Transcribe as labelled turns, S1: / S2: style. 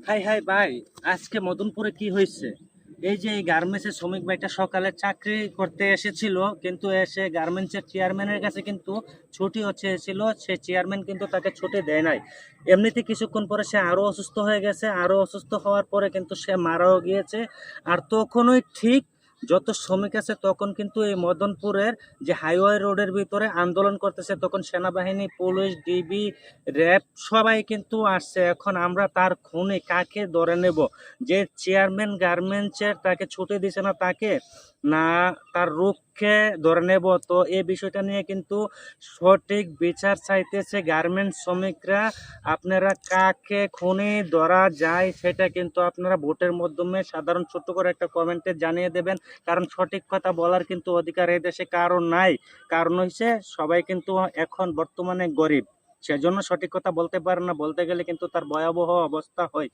S1: High high ভাই, আজকে মদনপুরে কি হয়েছে? এই যে এই গার্মেন্টসের শ্রমিক ভাইটা সকালে চাকরি করতে এসেছিল, কিন্তু এসে গার্মেন্টসের চেয়ারম্যানের কাছে কিন্তু ছুটি ছিল। সে চেয়ারম্যান কিন্তু তাকে ছুটি দেয় নাই। এমনিতে কিছুক্ষণ পরে সে আরো অসুস্থ হয়ে গেছে, আরো অসুস্থ হওয়ার পরে কিন্তু সে মারাও গিয়েছে। আর তখনই ঠিক যত শ্রমিক আছে তখন কিন্তু এই মদনপুরের যে হাইওয়ে রোডের ভিতরে আন্দোলন করতেছে, তখন সেনাবাহিনী, পুলিশ, ডিবি, র্যাব সবাই কিন্তু আসছে। এখন আমরা তার খুনি কাকে ধরে নেব? যে চেয়ারম্যান গার্মেন্টসের তাকে ছুটি দিছে না তাকে, না তার রূপকে ধরে নেব? তো এই বিষয়টা নিয়ে কিন্তু সঠিক বিচার চাইতেছে গার্মেন্টস শ্রমিকরা। আপনারা কাকে খুনি ধরা যায় সেটা কিন্তু আপনারা ভোটের মাধ্যমে সাধারণ ছোট্ট করে একটা কমেন্টে জানিয়ে দেবেন। কারণ সঠিক কথা বলার কিন্তু অধিকার এই দেশে কারো নাই। কারণ হচ্ছে সবাই কিন্তু এখন বর্তমানে গরিব, সেজন্য সঠিক কথা বলতে পারে না, বলতে গেলে কিন্তু তার ভয়াবহ অবস্থা হয়।